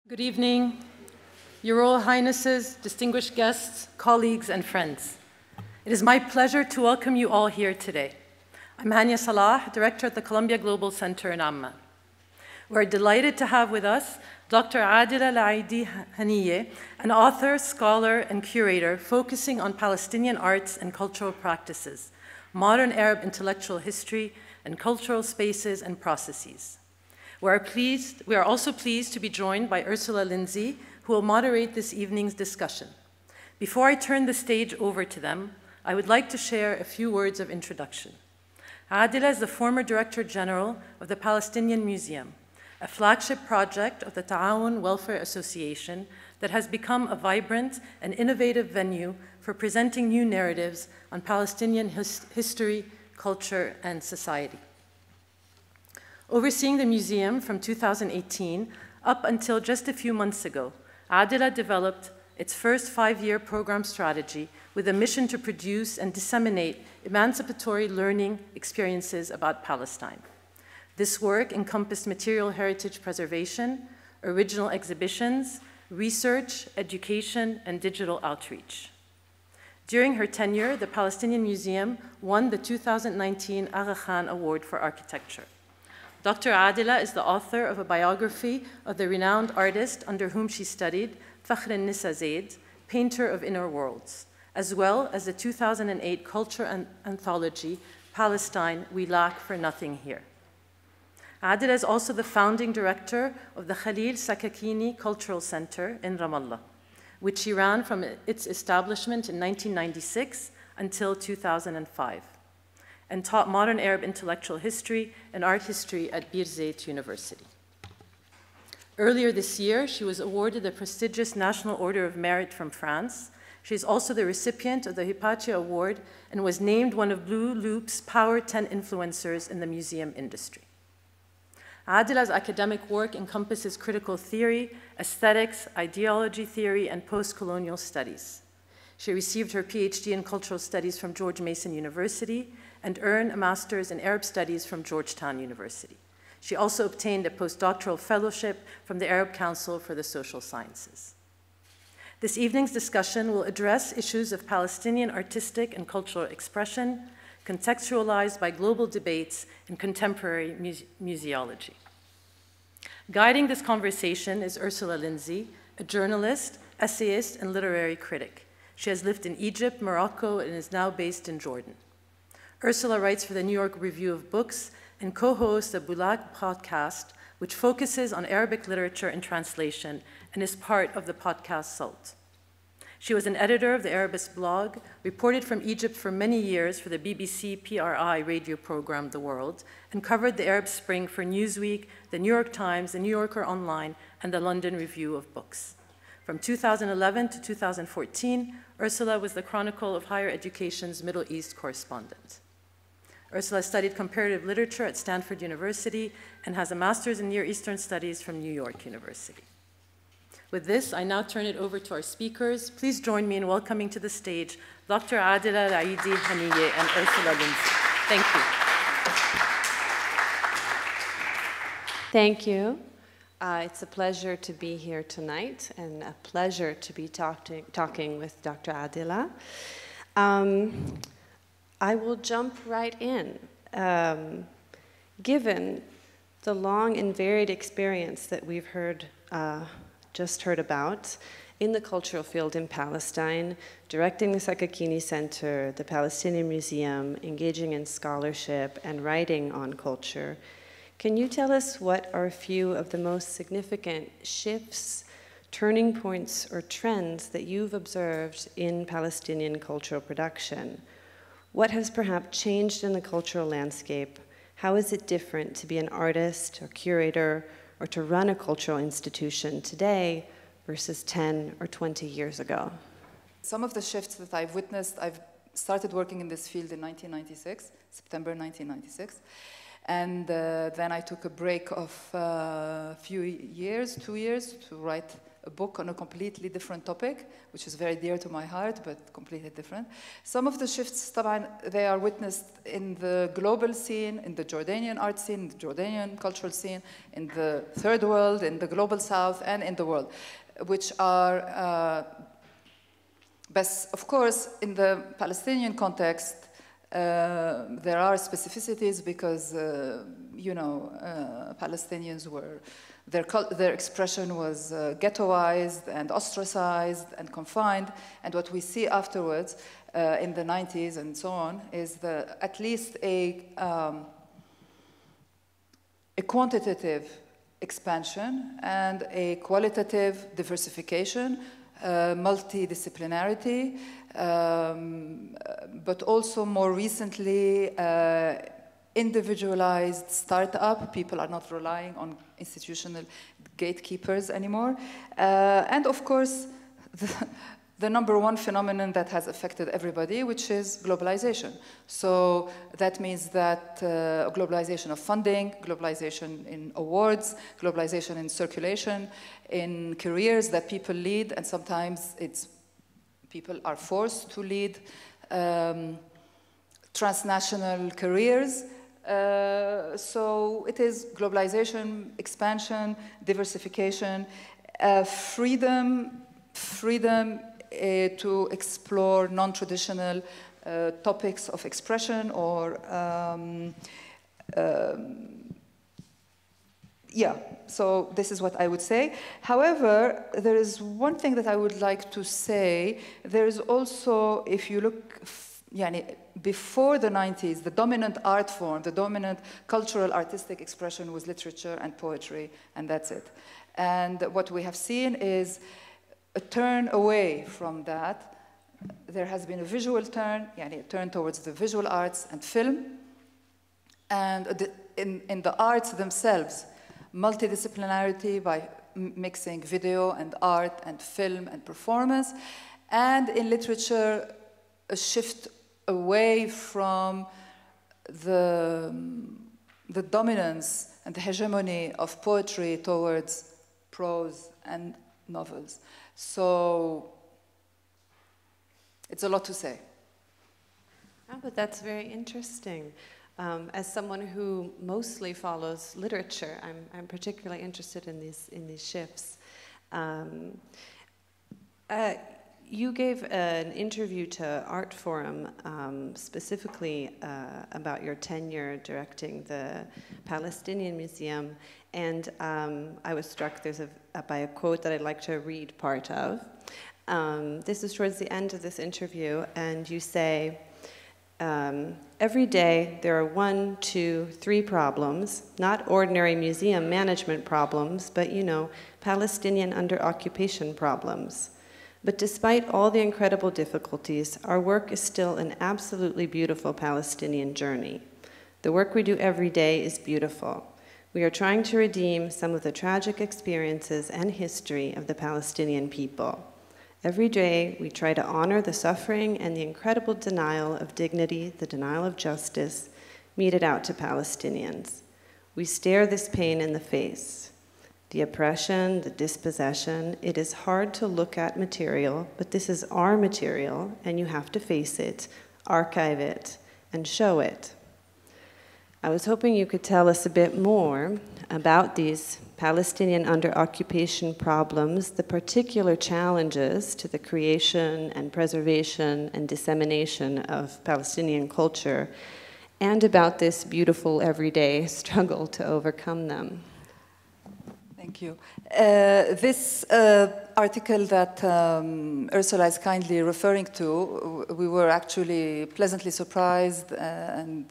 Good evening, Your Royal Highnesses, distinguished guests, colleagues, and friends. It is my pleasure to welcome you all here today. I'm Hania Salah, Director at the Columbia Global Center in Amman. We're delighted to have with us Dr. Adila Laïdi-Hanieh, an author, scholar, and curator focusing on Palestinian arts and cultural practices, modern Arab intellectual history, and cultural spaces and processes. We are also pleased to be joined by Ursula Lindsey, who will moderate this evening's discussion. Before I turn the stage over to them, I would like to share a few words of introduction. Adila is the former Director General of the Palestinian Museum, a flagship project of the Ta'awun Welfare Association that has become a vibrant and innovative venue for presenting new narratives on Palestinian history, culture, and society. Overseeing the museum from 2018 up until just a few months ago, Adila developed its first 5-year program strategy with a mission to produce and disseminate emancipatory learning experiences about Palestine. This work encompassed material heritage preservation, original exhibitions, research, education, and digital outreach. During her tenure, the Palestinian Museum won the 2019 Aga Khan Award for Architecture. Dr. Adila is the author of a biography of the renowned artist under whom she studied, Fakhr al-Nisa Zaid, painter of inner worlds, as well as the 2008 culture anthology, Palestine, We Lack for Nothing Here. Adila is also the founding director of the Khalil Sakakini Cultural Center in Ramallah, which she ran from its establishment in 1996 until 2005. And taught modern Arab intellectual history and art history at Birzeit University. Earlier this year, she was awarded the prestigious National Order of Merit from France. She is also the recipient of the Hypatia Award and was named one of Blue Loop's Power 10 influencers in the museum industry. Adila's academic work encompasses critical theory, aesthetics, ideology theory, and post-colonial studies. She received her PhD in cultural studies from George Mason University and earned a master's in Arab studies from Georgetown University. She also obtained a postdoctoral fellowship from the Arab Council for the Social Sciences. This evening's discussion will address issues of Palestinian artistic and cultural expression, contextualized by global debates in contemporary museology. Guiding this conversation is Ursula Lindsey, a journalist, essayist, and literary critic. She has lived in Egypt, Morocco, and is now based in Jordan. Ursula writes for the New York Review of Books and co-hosts the Bulag podcast, which focuses on Arabic literature and translation and is part of the podcast Salt. She was an editor of the Arabist blog, reported from Egypt for many years for the BBC PRI radio program The World, and covered the Arab Spring for Newsweek, the New York Times, the New Yorker Online, and the London Review of Books. From 2011 to 2014, Ursula was the Chronicle of Higher Education's Middle East correspondent. Ursula studied comparative literature at Stanford University and has a master's in Near Eastern Studies from New York University. With this, I now turn it over to our speakers. Please join me in welcoming to the stage Dr. Adila Laïdi-Hanieh and Ursula Lindsey. Thank you. Thank you. It's a pleasure to be here tonight and a pleasure to be talking with Dr. Adila. I will jump right in. Given the long and varied experience that we've just heard about in the cultural field in Palestine, directing the Sakakini Center, the Palestinian Museum, engaging in scholarship and writing on culture, can you tell us what are a few of the most significant shifts, turning points, or trends that you've observed in Palestinian cultural production? What has perhaps changed in the cultural landscape? How is it different to be an artist or curator or to run a cultural institution today versus 10 or 20 years ago? Some of the shifts that I've witnessed, I've started working in this field in 1996, September 1996. And then I took a break of a few years, 2 years, to write a book on a completely different topic, which is very dear to my heart, but completely different. Some of the shifts, they are witnessed in the global scene, in the Jordanian art scene, the Jordanian cultural scene, in the third world, in the global south, and in the world, which are, best, of course, in the Palestinian context, there are specificities because, you know, Palestinians were, their expression was ghettoized and ostracized and confined. And what we see afterwards in the 90s and so on is at least a quantitative expansion and a qualitative diversification, multidisciplinarity, but also more recently individualized startup. People are not relying on institutional gatekeepers anymore. And of course, the number one phenomenon that has affected everybody, which is globalization. So that means that globalization of funding, globalization in awards, globalization in circulation, in careers that people lead, and sometimes people are forced to lead transnational careers. So it is globalization, expansion, diversification, freedom to explore non-traditional topics of expression or yeah, so this is what I would say. However, there is one thing that I would like to say. There is also, if you look, before the 90s, the dominant art form, the dominant cultural artistic expression was literature and poetry, and that's it. And what we have seen is a turn away from that. There has been a visual turn, a turn towards the visual arts and film. And in the arts themselves, multidisciplinarity by mixing video and art and film and performance. And in literature, a shift away from the dominance and the hegemony of poetry towards prose and novels. So it's a lot to say. Oh, but that's very interesting. As someone who mostly follows literature, I'm particularly interested in these shifts. You gave an interview to Art Forum specifically about your tenure directing the Palestinian Museum, and I was struck by a quote that I'd like to read part of. This is towards the end of this interview, and you say, every day there are 1, 2, 3 problems, not ordinary museum management problems, but, you know, Palestinian under occupation problems. But despite all the incredible difficulties, our work is still an absolutely beautiful Palestinian journey. The work we do every day is beautiful. We are trying to redeem some of the tragic experiences and history of the Palestinian people. Every day, we try to honor the suffering and the incredible denial of dignity, the denial of justice, meted out to Palestinians. We stare this pain in the face. The oppression, the dispossession, it is hard to look at material, but this is our material, and you have to face it, archive it, and show it. I was hoping you could tell us a bit more about these Palestinian under occupation problems, the particular challenges to the creation and preservation and dissemination of Palestinian culture, and about this beautiful everyday struggle to overcome them. Thank you. This article that Ursula is kindly referring to, we were actually pleasantly surprised and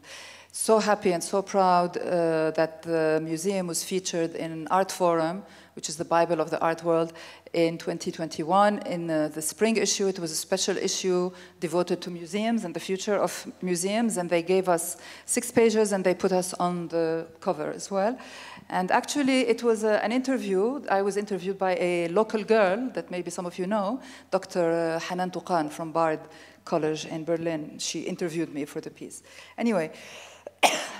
so happy and so proud that the museum was featured in Art Forum, which is the Bible of the art world, in 2021. In the spring issue, it was a special issue devoted to museums and the future of museums, and they gave us 6 pages and they put us on the cover as well. And actually, it was an interview. I was interviewed by a local girl that maybe some of you know, Dr. Hanan Tuqan from Bard College in Berlin. She interviewed me for the piece. Anyway,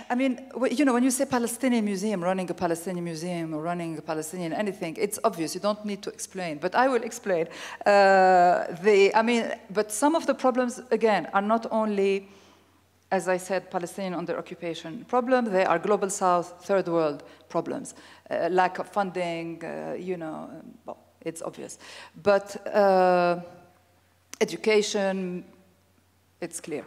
I mean, you know, when you say Palestinian museum, running a Palestinian museum or running a Palestinian anything, it's obvious. You don't need to explain, but I will explain. But some of the problems, again, are not only, as I said, Palestinian under occupation problem. They are global South, third world problems. Lack of funding, you know, well, it's obvious. But education, it's clear.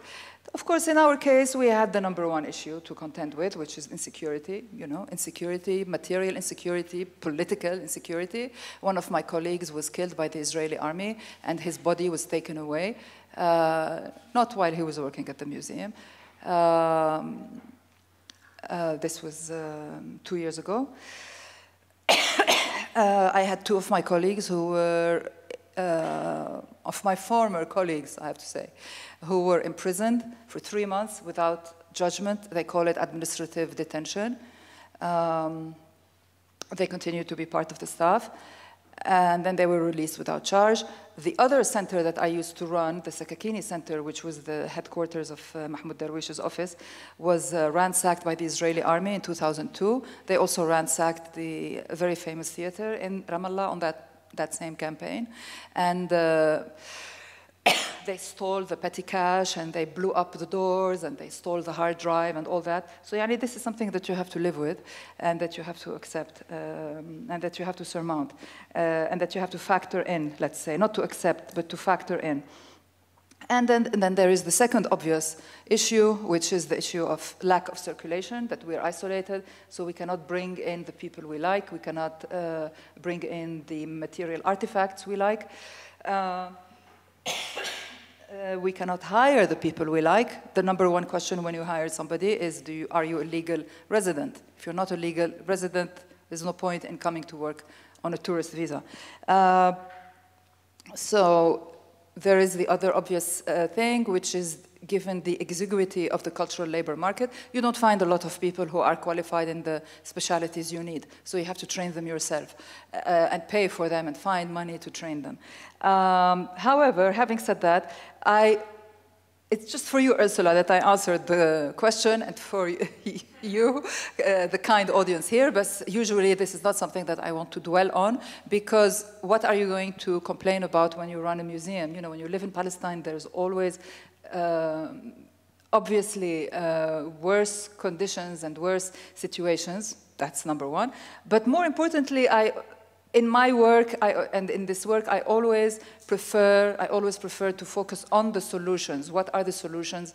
Of course, in our case, we had the #1 issue to contend with, which is insecurity, you know, insecurity, material insecurity, political insecurity. One of my colleagues was killed by the Israeli army, and his body was taken away, not while he was working at the museum. This was 2 years ago. I had 2 of my colleagues who were, of my former colleagues, I have to say, who were imprisoned for 3 months without judgment. They call it administrative detention. They continued to be part of the staff, and then they were released without charge. The other center that I used to run, the Sakakini Center, which was the headquarters of Mahmoud Darwish's office, was ransacked by the Israeli army in 2002. They also ransacked the very famous theater in Ramallah on that same campaign. And they stole the petty cash, and they blew up the doors, and they stole the hard drive and all that. So yani, this is something that you have to live with, and that you have to accept, and that you have to surmount, and that you have to factor in, let's say, not to accept, but to factor in. And then there is the second obvious issue, which is the issue of lack of circulation, that we are isolated, so we cannot bring in the people we like, we cannot bring in the material artifacts we like. We cannot hire the people we like. The #1 question when you hire somebody is, are you a legal resident? If you're not a legal resident, there's no point in coming to work on a tourist visa. So there is the other obvious thing, which is, given the exiguity of the cultural labor market, you don't find a lot of people who are qualified in the specialities you need. So you have to train them yourself and pay for them and find money to train them. However, having said that, it's just for you, Ursula, that I answered the question, and for you, the kind audience here, but usually this is not something that I want to dwell on, because what are you going to complain about when you run a museum? You know, when you live in Palestine, there's always obviously worse conditions and worse situations. That's #1. But more importantly, in my work and in this work, I always prefer to focus on the solutions. What are the solutions?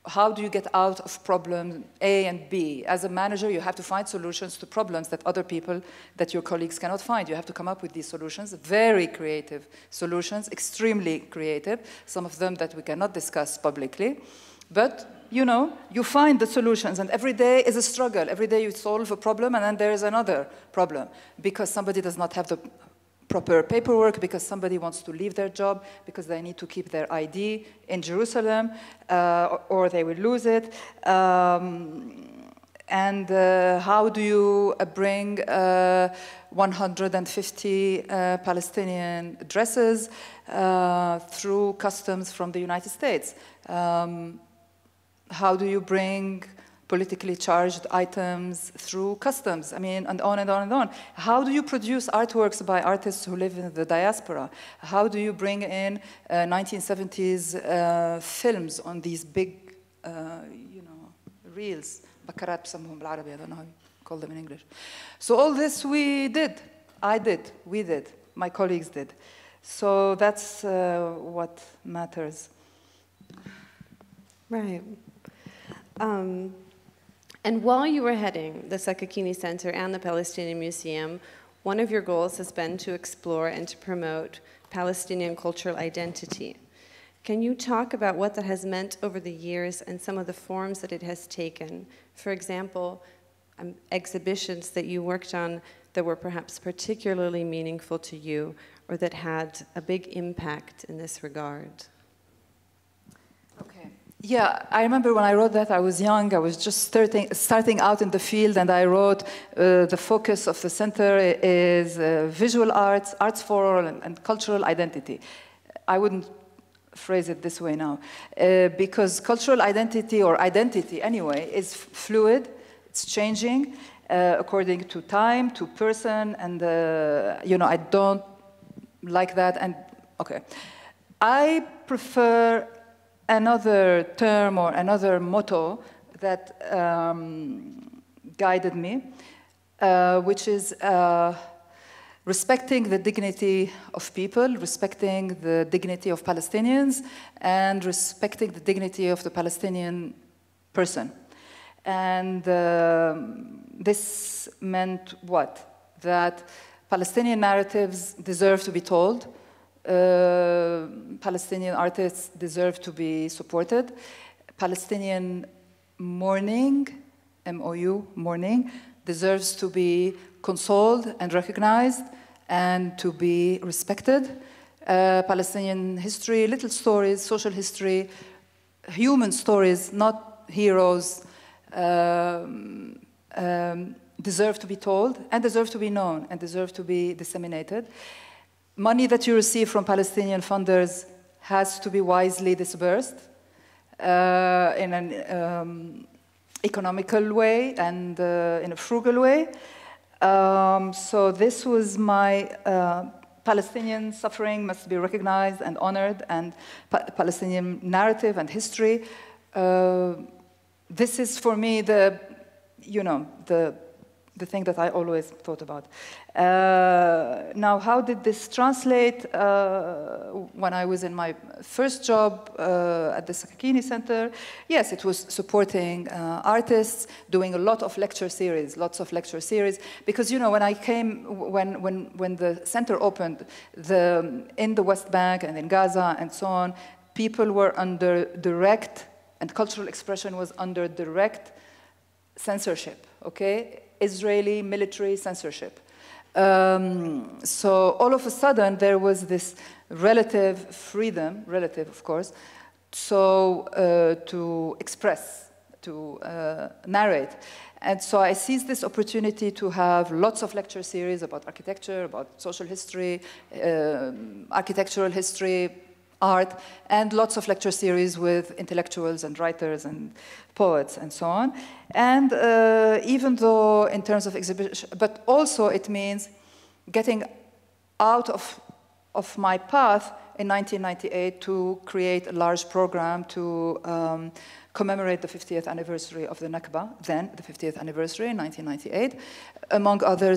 How do you get out of problem A and B? As a manager, you have to find solutions to problems that other people, that your colleagues cannot find. You have to come up with these solutions, very creative solutions, extremely creative, some of them that we cannot discuss publicly. But, you know, you find the solutions, and every day is a struggle. Every day you solve a problem, and then there is another problem, because somebody does not have the proper paperwork, because somebody wants to leave their job, because they need to keep their ID in Jerusalem, or they will lose it. And how do you bring 150 Palestinian dresses through customs from the United States? How do you bring politically charged items through customs? I mean, and on and on and on. How do you produce artworks by artists who live in the diaspora? How do you bring in 1970s films on these big, you know, reels? Bakarat بسمهم بالعربي, I don't know how you call them in English. So all this we did. I did. We did. My colleagues did. So that's what matters. Right. And while you were heading the Sakakini Center and the Palestinian Museum, one of your goals has been to explore and to promote Palestinian cultural identity. Can you talk about what that has meant over the years and some of the forms that it has taken? For example, exhibitions that you worked on that were perhaps particularly meaningful to you or that had a big impact in this regard. Okay. Yeah, I remember when I wrote that, I was young, I was just starting out in the field, and I wrote the focus of the center is visual arts, arts for all, and cultural identity. I wouldn't phrase it this way now, because cultural identity, or identity anyway, is fluid, it's changing according to time, to person, and you know, I don't like that, and okay. I prefer another term or another motto that guided me, which is respecting the dignity of people, respecting the dignity of Palestinians, and respecting the dignity of the Palestinian person. And this meant what? That Palestinian narratives deserve to be told, Palestinian artists deserve to be supported, Palestinian mourning, M-O-U, mourning, deserves to be consoled and recognized and to be respected. Palestinian history, little stories, social history, human stories, not heroes, deserve to be told and deserve to be known and deserve to be disseminated. Money that you receive from Palestinian funders has to be wisely disbursed in an economical way and in a frugal way. So this was my Palestinian suffering must be recognized and honored, and Palestinian narrative and history. This is for me the, you know, the thing that I always thought about. Now, how did this translate when I was in my first job at the Sakakini Center? Yes, it was supporting artists, doing a lot of lecture series, lots of lecture series. Because, you know, when I came, when the center opened in the West Bank and in Gaza and so on, people were under direct, and cultural expression was under direct censorship, okay? Israeli military censorship. So all of a sudden there was this relative freedom, relative of course, so to express, to narrate. And so I seized this opportunity to have lots of lecture series about architecture, about social history, architectural history, art, and lots of lecture series with intellectuals and writers and poets and so on. And even though in terms of exhibition, but also it means getting out of my path in 1998 to create a large program to commemorate the 50th anniversary of the Nakba, then the 50th anniversary in 1998, among other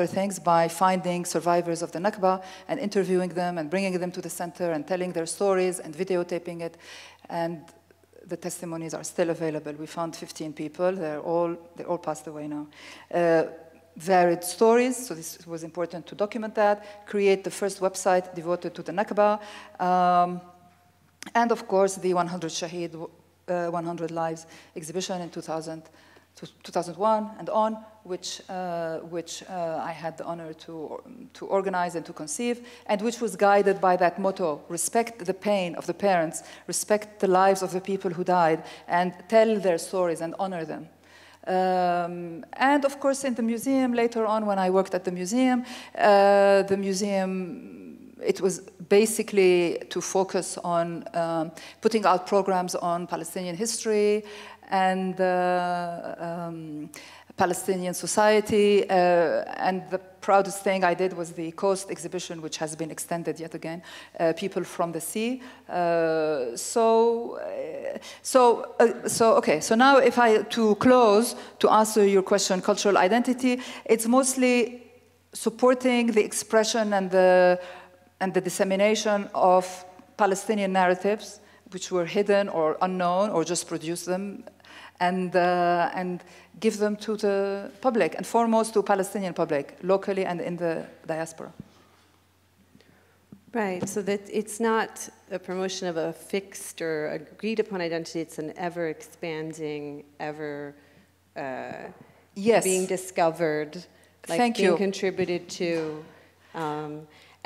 things, by finding survivors of the Nakba and interviewing them and bringing them to the center and telling their stories and videotaping it. And the testimonies are still available. We found 15 people. They all passed away now. Varied stories, so this was important to document that, create the first website devoted to the Nakba, and of course the 100 Shaheed, 100 Lives exhibition in 2001 and on, which I had the honor to organize and to conceive, and which was guided by that motto: respect the pain of the parents, respect the lives of the people who died, and tell their stories and honor them. And of course in the museum, later on when I worked at the museum, it was basically to focus on putting out programs on Palestinian history and Palestinian society, and the proudest thing I did was the Coast exhibition, which has been extended yet again, People from the Sea. Okay, so now if to close, to answer your question, cultural identity, it's mostly supporting the expression and the dissemination of Palestinian narratives, which were hidden or unknown, or just produce them, and give them to the public, and foremost to Palestinian public, locally and in the diaspora. Right, so that it's not a promotion of a fixed or agreed upon identity, it's an ever-expanding, yes, being discovered, like Thank being you. Contributed to.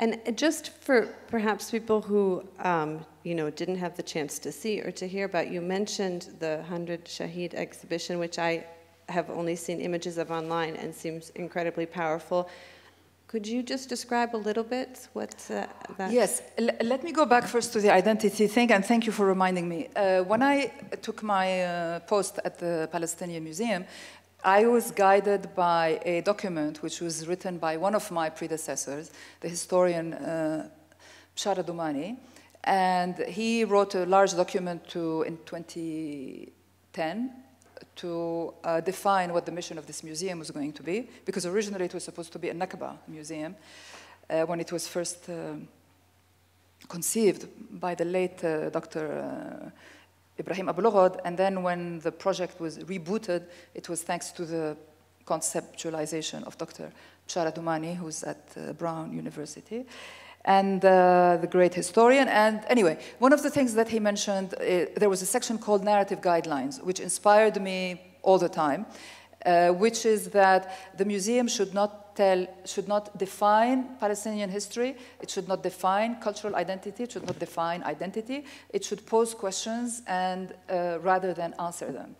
And just for perhaps people who you know, didn't have the chance to see or to hear about, you mentioned the 100 Shaheed exhibition, which I have only seen images of online and seems incredibly powerful. Could you just describe a little bit what that... Yes, let me go back first to the identity thing, and thank you for reminding me. When I took my post at the Palestinian Museum, I was guided by a document which was written by one of my predecessors, the historian Bshara Doumani, and he wrote a large document in 2010 to define what the mission of this museum was going to be, because originally it was supposed to be a Nakba museum when it was first conceived by the late Dr. Ibrahim Abu Lughod, and then when the project was rebooted, it was thanks to the conceptualization of Dr. Bshara Doumani, who's at Brown University, and the great historian. And anyway, one of the things that he mentioned, there was a section called Narrative Guidelines, which inspired me all the time, which is that the museum should not define Palestinian history, it should not define cultural identity, it should not define identity, it should pose questions and rather than answer them.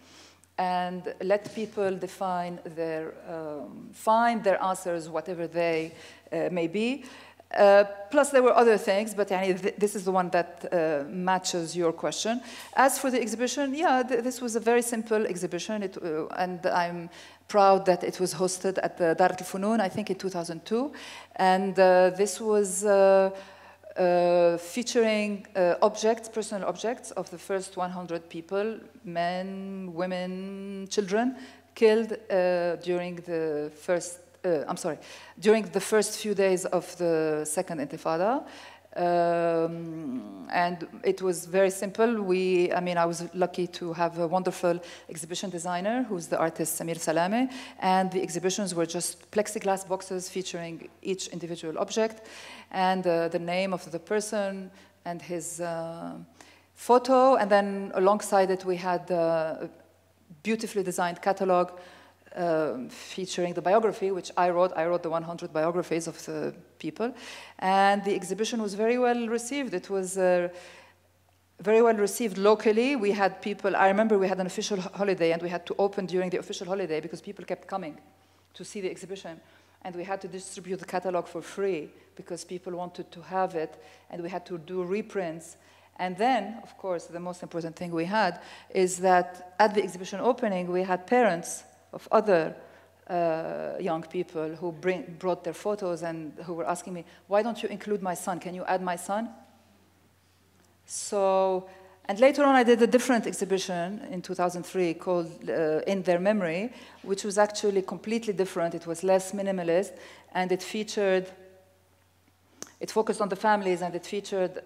And let people define find their answers, whatever they may be. Plus there were other things, but this is the one that matches your question. As for the exhibition, yeah, this was a very simple exhibition, and I'm proud that it was hosted at the Dar al-Funun, I think in 2002, and this was featuring objects, personal objects of the first 100 people, men, women, children, killed during the first during the first few days of the Second Intifada. And it was very simple. I was lucky to have a wonderful exhibition designer, who's the artist Samir Salame, and the exhibitions were just plexiglass boxes featuring each individual object, and the name of the person and his photo, and then alongside it we had a beautifully designed catalog featuring the biography, which I wrote. I wrote the 100 biographies of the people, and the exhibition was very well received. It was very well received locally. We had people, I remember we had an official holiday, and we had to open during the official holiday because people kept coming to see the exhibition, and we had to distribute the catalog for free because people wanted to have it, and we had to do reprints. And then, of course, the most important thing we had is that at the exhibition opening, we had parents of other young people who brought their photos and who were asking me, why don't you include my son? Can you add my son? So, and later on I did a different exhibition in 2003 called In Their Memory, which was actually completely different. It was less minimalist, and it focused on the families, and it featured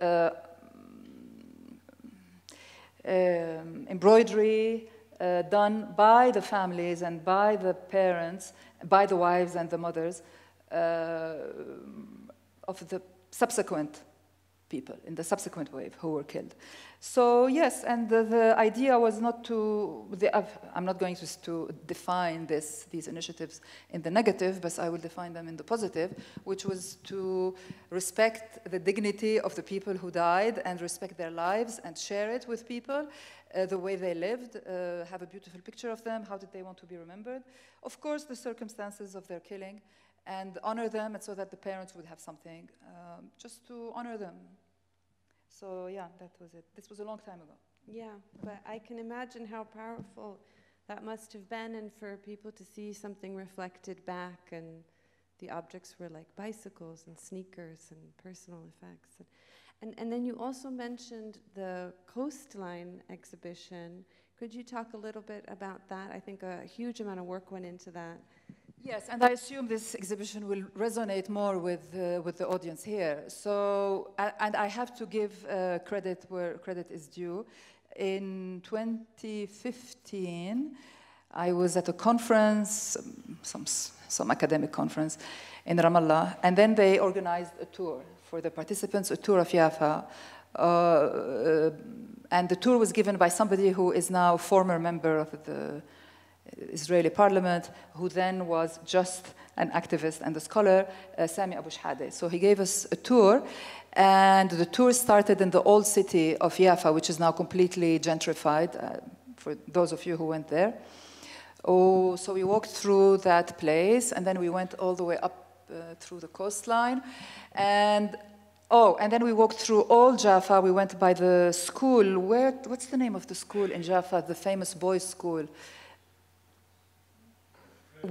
embroidery, done by the families and by the parents, by the wives and the mothers of the subsequent people in the subsequent wave who were killed. So yes, and the idea was not to, I'm not going to define these initiatives in the negative, but I will define them in the positive, which was to respect the dignity of the people who died and respect their lives and share it with people. The way they lived, have a beautiful picture of them, how did they want to be remembered. Of course, the circumstances of their killing, and honor them, and so that the parents would have something, just to honor them. So yeah, that was it. This was a long time ago. Yeah, but I can imagine how powerful that must have been, and for people to see something reflected back, and the objects were like bicycles and sneakers and personal effects. And then you also mentioned the Coastline exhibition. Could you talk a little bit about that? I think a huge amount of work went into that. Yes, and I assume this exhibition will resonate more with the audience here. So, and I have to give credit where credit is due. In 2015, I was at a conference, some academic conference in Ramallah, and then they organized a tour for the participants, a tour of Jaffa. And the tour was given by somebody who is now a former member of the Israeli parliament, who then was just an activist and a scholar, Sami Abu Shhadeh. So he gave us a tour, and the tour started in the old city of Jaffa, which is now completely gentrified, for those of you who went there. So we walked through that place, and then we went all the way up through the coastline. And oh, and then we walked through all Jaffa. We went by the school. What's the name of the school in Jaffa, the famous boys' school?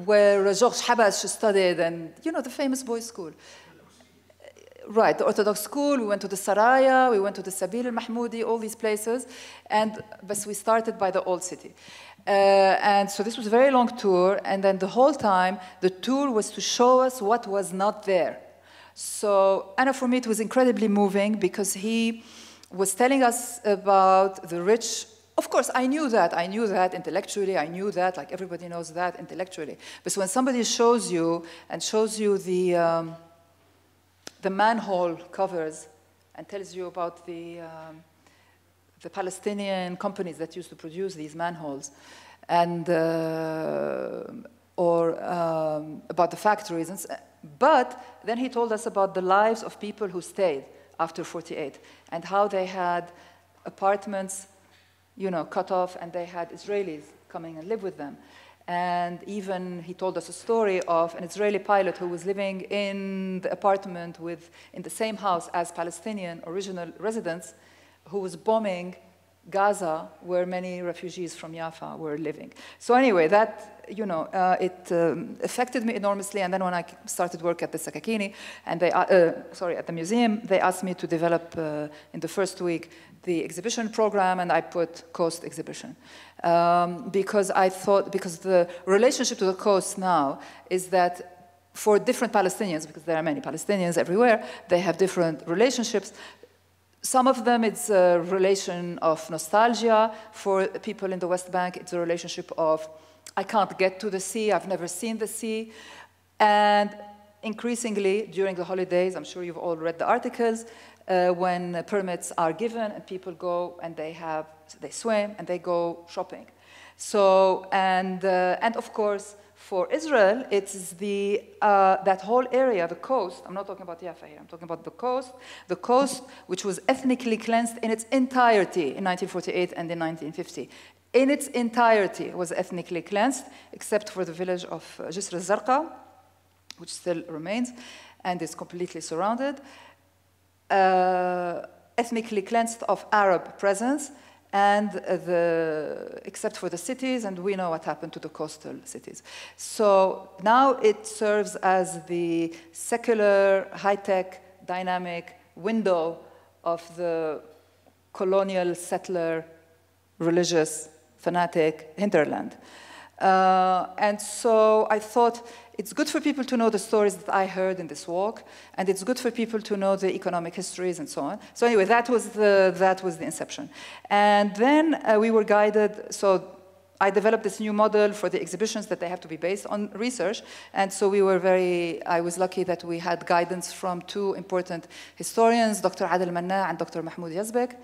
Where Georges Habash studied, and you know, the famous boys' school. Right, the Orthodox school. We went to the Saraya, we went to the Sabil al-Mahmoudi, all these places. But we started by the old city. And so this was a very long tour, and then the whole time, the tour was to show us what was not there. So, and for me, it was incredibly moving because he was telling us about the rich. Of course, I knew that intellectually, I knew that, like everybody knows that intellectually. But when somebody shows you the manhole covers and tells you about the Palestinian companies that used to produce these manholes, and about the factories, but then he told us about the lives of people who stayed after 48 and how they had apartments, you know, cut off, and they had Israelis coming and live with them. And even he told us a story of an Israeli pilot who was living in the apartment in the same house as Palestinian original residents, who was bombing Gaza, where many refugees from Jaffa were living. So anyway, that, you know, it affected me enormously. And then when I started work at the Sakakini, and at the museum, they asked me to develop in the first week the exhibition program, and I put coast exhibition. Because the relationship to the coast now is that for different Palestinians, because there are many Palestinians everywhere, they have different relationships. Some of them, it's a relation of nostalgia. For people in the West Bank, it's a relationship of, I can't get to the sea, I've never seen the sea. And increasingly, during the holidays, I'm sure you've all read the articles, when permits are given and people go and they swim and they go shopping. So, and of course, for Israel, it's that whole area, the coast. I'm not talking about Jaffa here, I'm talking about the coast which was ethnically cleansed in its entirety in 1948 and in 1950. In its entirety, it was ethnically cleansed, except for the village of Jisr al-Zarqa, which still remains and is completely surrounded. Ethnically cleansed of Arab presence, and except for the cities, and we know what happened to the coastal cities. So now it serves as the secular, high-tech, dynamic window of the colonial, settler, religious, fanatic hinterland. And so I thought it's good for people to know the stories that I heard in this walk, and it's good for people to know the economic histories and so on. So anyway, that was the inception. And then we were guided, so I developed this new model for the exhibitions that they have to be based on research. And so I was lucky that we had guidance from two important historians, Dr. Adila Laïdi-Hanieh and Dr. Mahmoud Yazbek,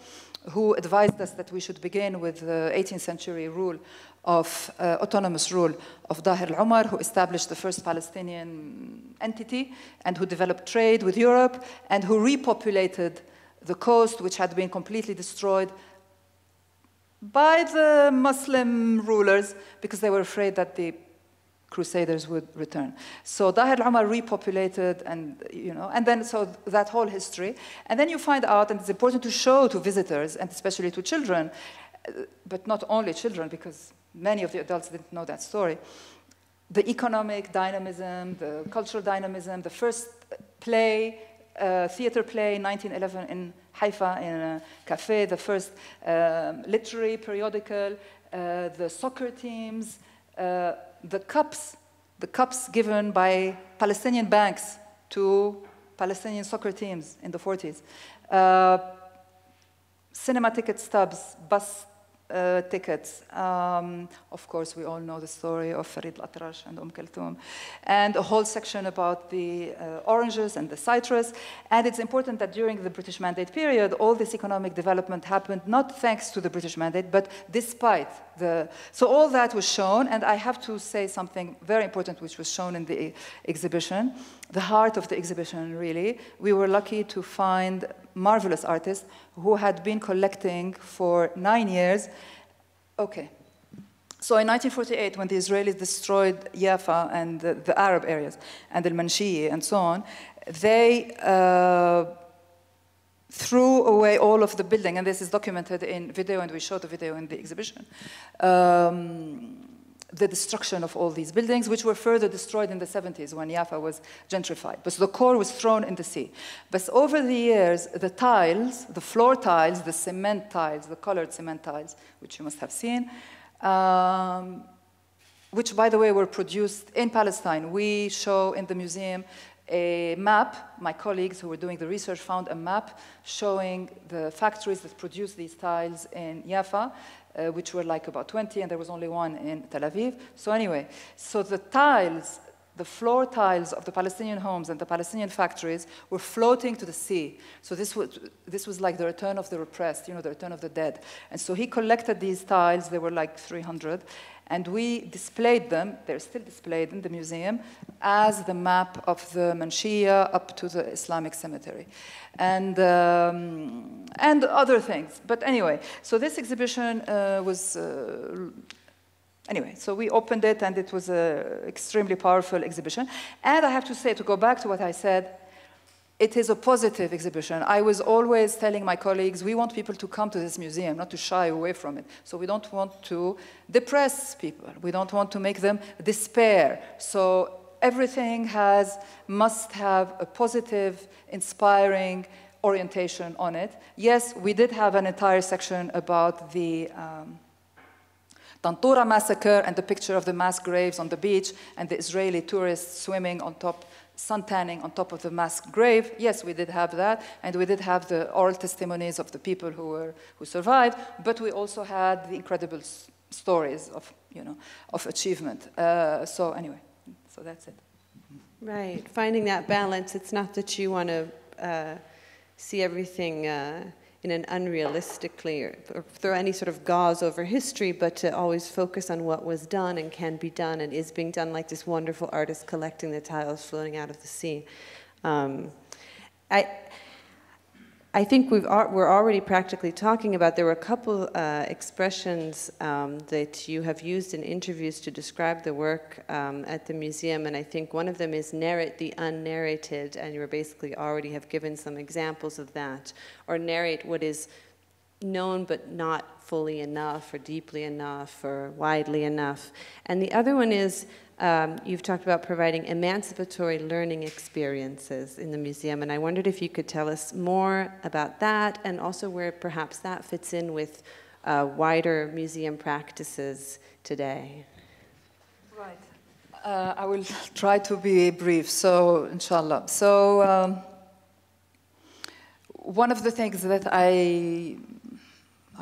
who advised us that we should begin with the 18th century rule of autonomous rule of Dahir al-Umar, who established the first Palestinian entity and who developed trade with Europe and who repopulated the coast, which had been completely destroyed by the Muslim rulers because they were afraid that the Crusaders would return. So Dahir al-Umar repopulated, and then so that whole history. And then you find out, and it's important to show to visitors, and especially to children, but not only children, because many of the adults didn't know that story, the economic dynamism, the cultural dynamism, the first play, theater play in 1911 in Haifa in a cafe, the first literary periodical, the soccer teams, the cups given by Palestinian banks to Palestinian soccer teams in the 40s, cinema ticket stubs, bus tickets. Of course, we all know the story of Farid al-Atrash and Kulthum, and a whole section about the oranges and the citrus. And it's important that during the British Mandate period, all this economic development happened not thanks to the British Mandate, but despite the... So all that was shown, and I have to say something very important which was shown in the exhibition, the heart of the exhibition, really. We were lucky to find marvelous artists who had been collecting for 9 years. Okay. So in 1948, when the Israelis destroyed Jaffa and the Arab areas, and Al-Manshiyah and so on, they threw away all of the building, and this is documented in video, and we showed the video in the exhibition. The destruction of all these buildings, which were further destroyed in the 70s when Jaffa was gentrified. But the core was thrown in the sea. But over the years, the tiles, the floor tiles, the cement tiles, the colored cement tiles, which you must have seen, which, by the way, were produced in Palestine. We show in the museum a map. My colleagues who were doing the research found a map showing the factories that produced these tiles in Jaffa, which were like about 20, and there was only one in Tel Aviv. So anyway, so the tiles, the floor tiles of the Palestinian homes and the Palestinian factories were floating to the sea. So this was like the return of the repressed, the return of the dead. And so he collected these tiles. There were like 300. And we displayed them, they're still displayed in the museum, as the map of the Manshiyah up to the Islamic cemetery. And other things. But anyway, so this exhibition was, anyway, so we opened it, and it was an extremely powerful exhibition. And I have to say, to go back to what I said, it is a positive exhibition. I was always telling my colleagues, we want people to come to this museum, not to shy away from it. So we don't want to depress people. We don't want to make them despair. So everything must have a positive, inspiring orientation on it. Yes, we did have an entire section about the Tantura massacre and the picture of the mass graves on the beach and the Israeli tourists swimming on top, sun-tanning on top of the mass grave. Yes, we did have that, and we did have the oral testimonies of the people who survived, but we also had the incredible stories of, of achievement. So anyway, so that's it. Right, finding that balance. It's not that you want to see everything in an unrealistically or throw any sort of gauze over history, but to always focus on what was done and can be done and is being done, like this wonderful artist collecting the tiles floating out of the sea. I think we're already practically talking about, there were a couple expressions that you have used in interviews to describe the work at the museum, and I think one of them is narrate the unnarrated, and you basically already have given some examples of that, or narrate what is known but not fully enough, or deeply enough, or widely enough. And the other one is, you've talked about providing emancipatory learning experiences in the museum, and I wondered if you could tell us more about that, and also where perhaps that fits in with wider museum practices today. Right. I will try to be brief, so inshallah. So one of the things that I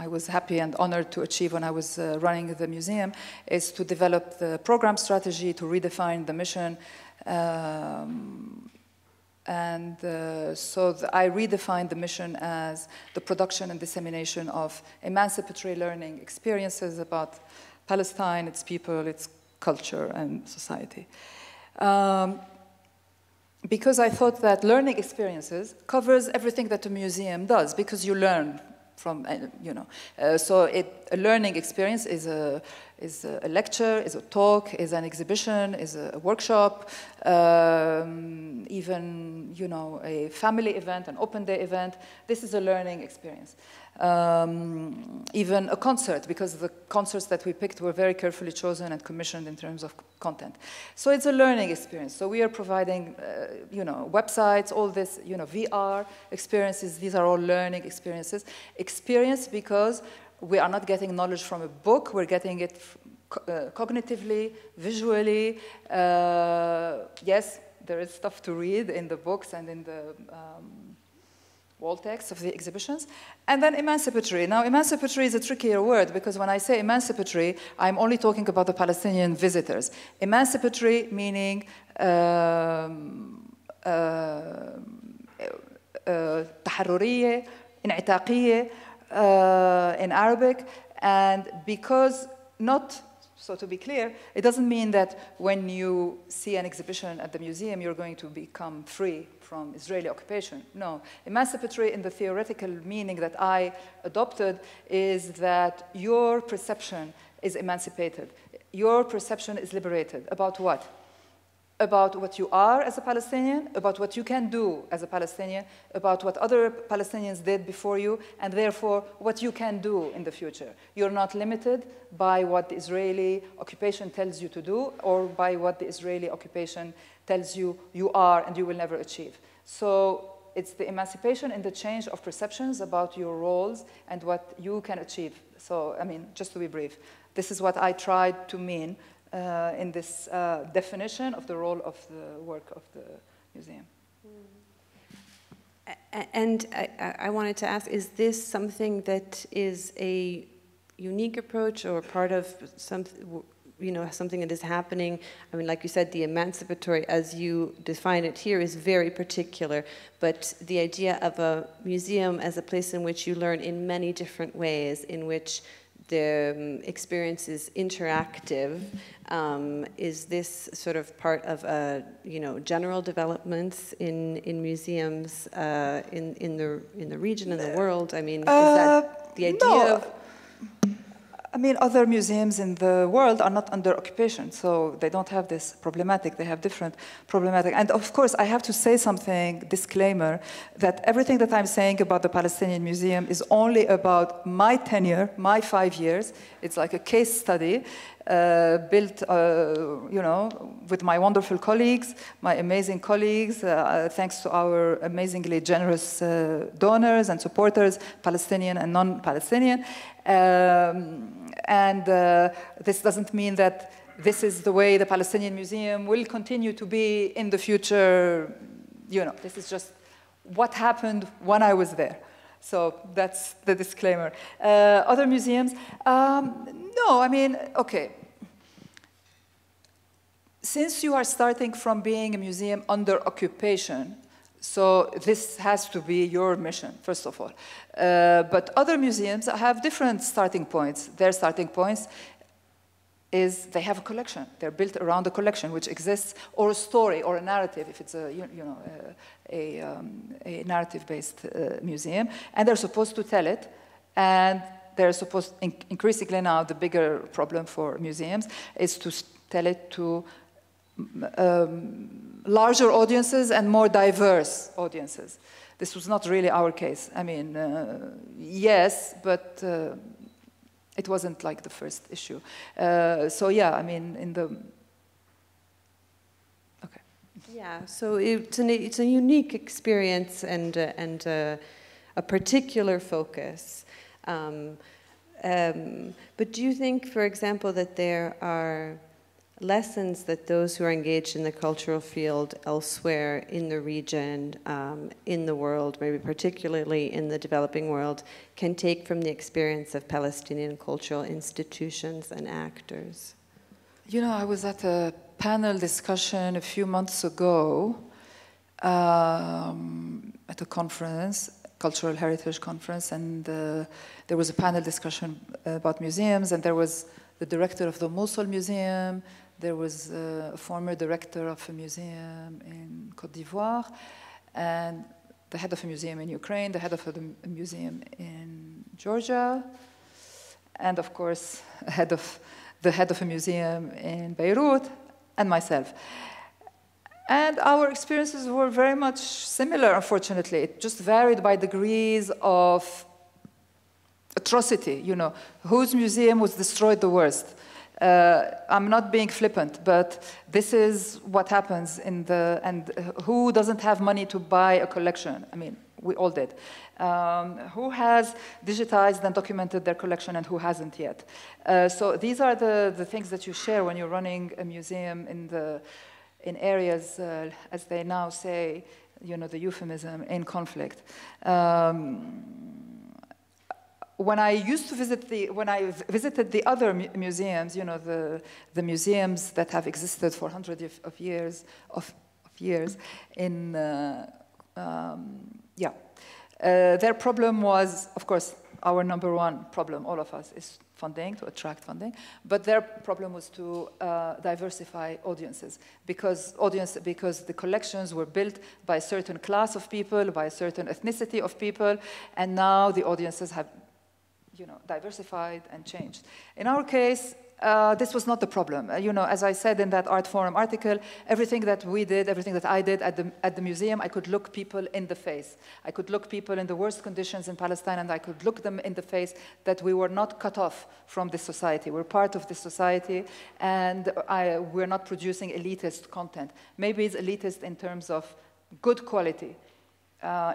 was happy and honored to achieve when I was running the museum is to develop the program strategy, to redefine the mission. I redefined the mission as the production and dissemination of emancipatory learning experiences about Palestine, its people, its culture, and society. Because I thought that learning experiences covers everything that a museum does, because you learn from, so a learning experience is a lecture, is a talk, is an exhibition, is a workshop, even, a family event, an open day event. This is a learning experience. Even a concert, because the concerts that we picked were very carefully chosen and commissioned in terms of content. So it's a learning experience. So we are providing, websites, all this, VR experiences. These are all learning experiences. Experience because we are not getting knowledge from a book. We're getting it cognitively, visually. Yes, there is stuff to read in the books and in the wall text of the exhibitions. And then emancipatory. Now, emancipatory is a trickier word, because when I say emancipatory, I'm only talking about the Palestinian visitors. Emancipatory meaning تحررية, انعتاقية in Arabic. And because so to be clear, it doesn't mean that when you see an exhibition at the museum, you're going to become free from Israeli occupation. No. Emancipatory, in the theoretical meaning that I adopted, is that your perception is emancipated. Your perception is liberated. About what? About what you are as a Palestinian, about what you can do as a Palestinian, about what other Palestinians did before you, and therefore what you can do in the future. You're not limited by what the Israeli occupation tells you to do or by what the Israeli occupation tells you you are and you will never achieve. So it's the emancipation and the change of perceptions about your roles and what you can achieve. So, I mean, just to be brief, this is what I tried to mean in this definition of the role of the work of the museum. And I wanted to ask, is this something that is a unique approach or part of something, you know, something that is happening? I mean, like you said, the emancipatory, as you define it here, is very particular, but the idea of a museum as a place in which you learn in many different ways, in which the experience is interactive. Is this sort of part of you know, general developments in museums in the region and the world? I mean, is that the idea of? I mean, other museums in the world are not under occupation, so they don't have this problematic. They have different problematic. And of course, I have to say something, disclaimer, that everything that I'm saying about the Palestinian Museum is only about my tenure, my 5 years. It's like a case study built, you know, with my wonderful colleagues, my amazing colleagues, thanks to our amazingly generous donors and supporters, Palestinian and non-Palestinian. This doesn't mean that this is the way the Palestinian Museum will continue to be in the future. You know, this is just what happened when I was there. So that's the disclaimer. Other museums? No, I mean, okay. Since you are starting from being a museum under occupation, so this has to be your mission, first of all. But other museums have different starting points. Their starting points is they have a collection. They're built around a collection which exists, or a story, or a narrative, if it's a, you know, a narrative-based museum. And they're supposed to tell it. And they're supposed, increasingly now, the bigger problem for museums is to tell it to larger audiences and more diverse audiences. This was not really our case. I mean, yes, but it wasn't like the first issue. So yeah, I mean, in the, okay. Yeah, so it's a unique experience and a particular focus. But do you think, for example, that there are lessons that those who are engaged in the cultural field elsewhere in the region, in the world, maybe particularly in the developing world, can take from the experience of Palestinian cultural institutions and actors? You know, I was at a panel discussion a few months ago at a conference, cultural heritage conference, and there was a panel discussion about museums, and there was the director of the Mosul Museum, there was a former director of a museum in Côte d'Ivoire, and the head of a museum in Ukraine, the head of a museum in Georgia, and of course, the head of a museum in Beirut, and myself. And our experiences were very much similar, unfortunately. It just varied by degrees of atrocity, you know. Whose museum was destroyed the worst? I'm not being flippant, but this is what happens in the, and who doesn't have money to buy a collection? I mean, we all did. Who has digitized and documented their collection and who hasn't yet? So these are the things that you share when you're running a museum in areas, as they now say, you know, the euphemism, in conflict. When I used to visit when I visited the other museums, you know, the museums that have existed for hundreds of years, in, their problem was, of course, our number one problem, all of us, is funding, to attract funding, but their problem was to diversify audiences, because the collections were built by a certain class of people, by a certain ethnicity of people, and now the audiences have diversified and changed. In our case, this was not the problem. As I said in that Art Forum article, everything that we did, everything that I did at the museum, I could look people in the face. I could look people in the worst conditions in Palestine, and I could look them in the face that we were not cut off from this society. We're part of this society, and we're not producing elitist content. Maybe it's elitist in terms of good quality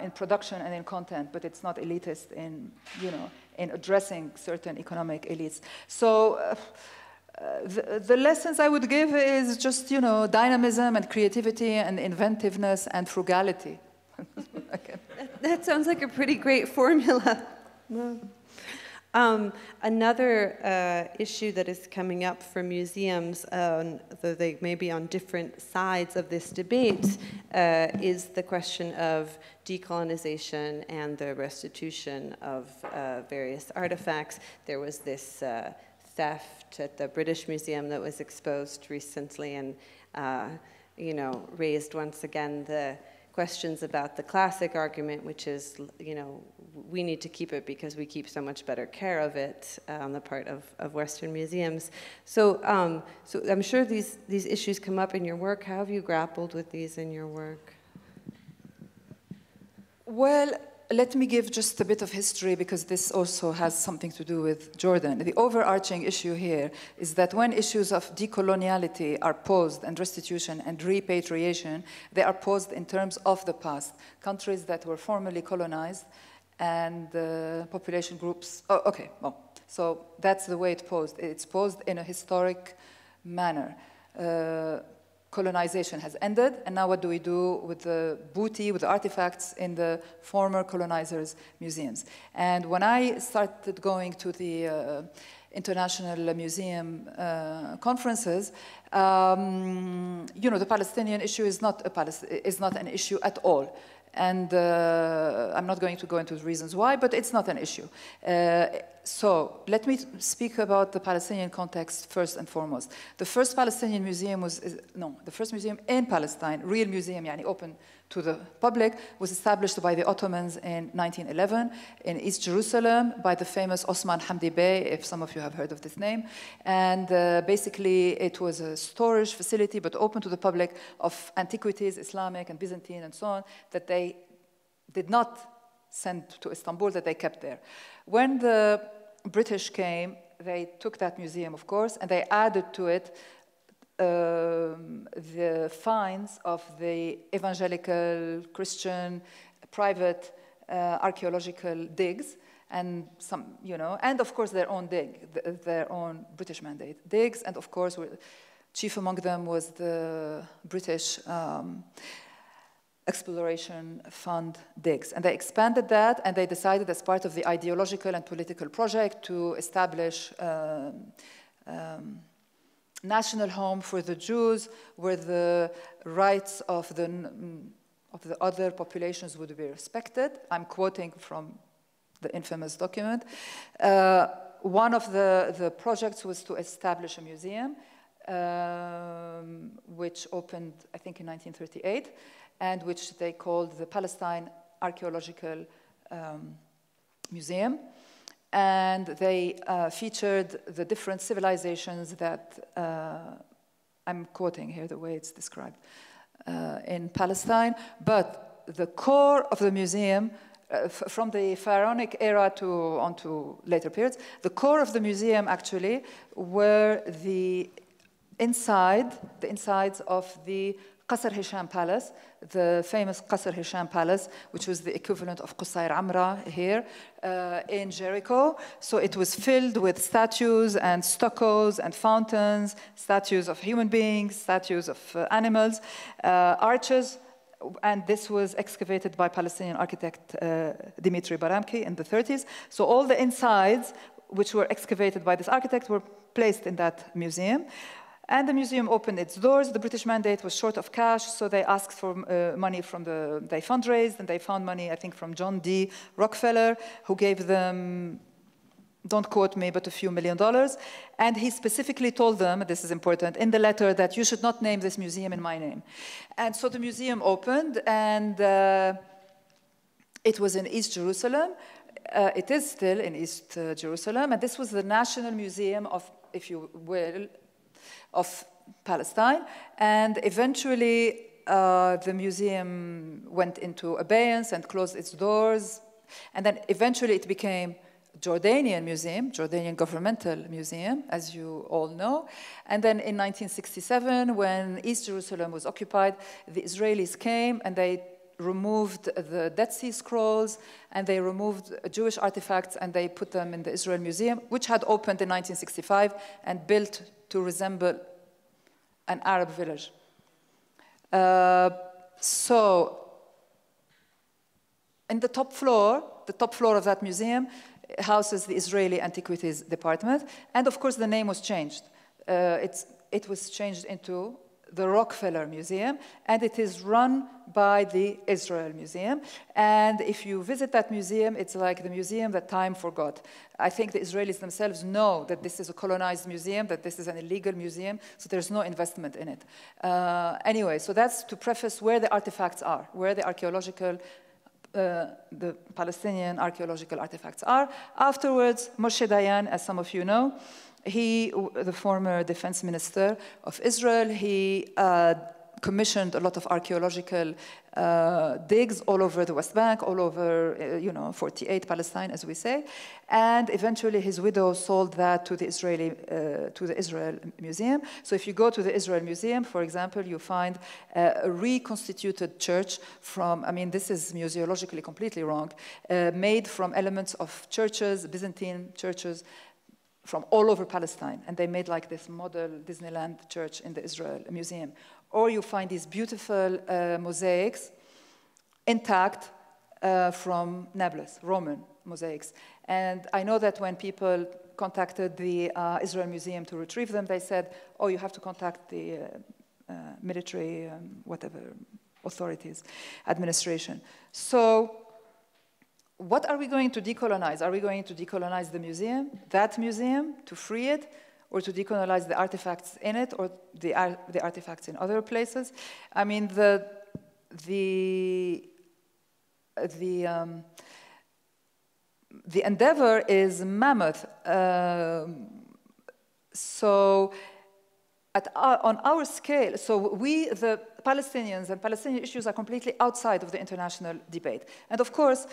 in production and in content, but it's not elitist in addressing certain economic elites. So the lessons I would give is just, dynamism and creativity and inventiveness and frugality. Okay. That sounds like a pretty great formula. Another issue that is coming up for museums, though they may be on different sides of this debate, is the question of decolonization and the restitution of various artifacts. There was this theft at the British Museum that was exposed recently and, raised once again the questions about the classic argument, which is, we need to keep it because we keep so much better care of it on the part of Western museums. So I'm sure these issues come up in your work. How have you grappled with these in your work? Well, let me give just a bit of history, because this also has something to do with Jordan. The overarching issue here is that when issues of decoloniality are posed, and restitution and repatriation, they are posed in terms of the past. Countries that were formerly colonized and population groups. Oh, okay, well, so that's the way it's posed. It's posed in a historic manner. Colonization has ended, and now what do we do with the booty, with the artifacts in the former colonizers' museums? And when I started going to the international museum conferences, the Palestinian issue is not an issue at all. And I'm not going to go into the reasons why, but it's not an issue. So let me speak about the Palestinian context first and foremost. The first Palestinian museum the first museum in Palestine, real museum, open to the public, was established by the Ottomans in 1911 in East Jerusalem by the famous Osman Hamdi Bey, if some of you have heard of this name. And basically, it was a storage facility, but open to the public, of antiquities, Islamic and Byzantine and so on, that they did not send to Istanbul, that they kept there. When the British came, they took that museum, of course, and they added to it the finds of the evangelical, Christian, private archaeological digs, and some, and of course their own their own British mandate digs, and of course, chief among them was the British Exploration Fund digs. And they expanded that, and they decided, as part of the ideological and political project, to establish national home for the Jews, where the rights of the other populations would be respected. I'm quoting from the infamous document. One of the projects was to establish a museum, which opened, I think, in 1938, and which they called the Palestine Archaeological Museum. And they featured the different civilizations that, I'm quoting here the way it's described, in Palestine. But the core of the museum, from the pharaonic era onto later periods, the core of the museum actually were the insides of the Qasr Hisham Palace, the famous Qasr Hisham Palace, which was the equivalent of Qusayr Amra here in Jericho. So it was filled with statues and stuccos and fountains, statues of human beings, statues of animals, arches, and this was excavated by Palestinian architect Dimitri Baramki in the 30s. So all the insides, which were excavated by this architect, were placed in that museum. And the museum opened its doors. The British mandate was short of cash, so they asked for money from they fundraised, and they found money, I think, from John D. Rockefeller, who gave them, don't quote me, but a few $1 million. And he specifically told them, this is important, in the letter, that you should not name this museum in my name. And so the museum opened, and it was in East Jerusalem. it is still in East Jerusalem, and this was the National Museum of, if you will, of Palestine. And eventually, the museum went into abeyance and closed its doors. And then eventually it became Jordanian Museum, Jordanian Governmental Museum, as you all know. And then in 1967, when East Jerusalem was occupied, the Israelis came and they removed the Dead Sea Scrolls, and they removed Jewish artifacts, and they put them in the Israel Museum, which had opened in 1965 and built to resemble an Arab village. So in the top floor of that museum houses the Israeli Antiquities Department, and of course the name was changed. It was changed into the Rockefeller Museum, and it is run by the Israel Museum. And if you visit that museum, it's like the museum that time forgot. I think the Israelis themselves know that this is a colonized museum, that this is an illegal museum, so there's no investment in it. Anyway, so that's to preface where the artifacts are, where the archaeological the Palestinian archaeological artifacts are. Afterwards, Moshe Dayan, as some of you know, he, the former defense minister of Israel, he commissioned a lot of archaeological digs all over the West Bank, all over, 48 Palestine, as we say. And eventually his widow sold that to the Israel Museum. So if you go to the Israel Museum, for example, you find a reconstituted church from, this is museologically completely wrong, made from elements of churches, Byzantine churches, from all over Palestine. And they made like this model Disneyland church in the Israel Museum. Or you find these beautiful mosaics intact from Nablus, Roman mosaics. And I know that when people contacted the Israel Museum to retrieve them, they said, oh, you have to contact the military, authorities, administration. So what are we going to decolonize? Are we going to decolonize the museum, that museum, to free it, or to decolonize the artifacts in it, or the artifacts in other places? The endeavor is mammoth. On our scale, so we, the Palestinians and Palestinian issues are completely outside of the international debate. And of course,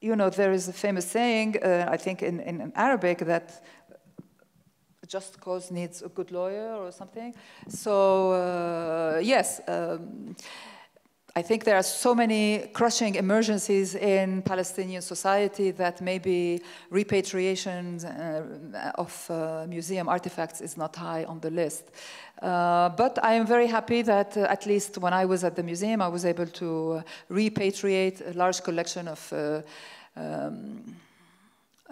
there is a famous saying, I think in Arabic, that a just cause needs a good lawyer or something. So yes, I think there are so many crushing emergencies in Palestinian society that maybe repatriation of museum artifacts is not high on the list. But I am very happy that at least when I was at the museum, I was able to repatriate a large collection of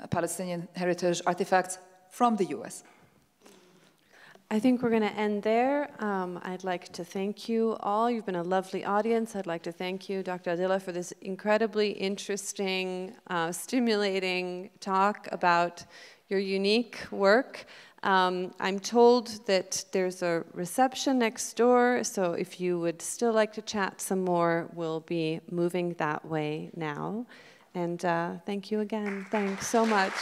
Palestinian heritage artifacts from the US. I think we're going to end there. I'd like to thank you all. You've been a lovely audience. I'd like to thank you, Dr. Adila, for this incredibly interesting, stimulating talk about your unique work. I'm told that there's a reception next door, so if you would still like to chat some more, we'll be moving that way now. And thank you again. Thanks so much.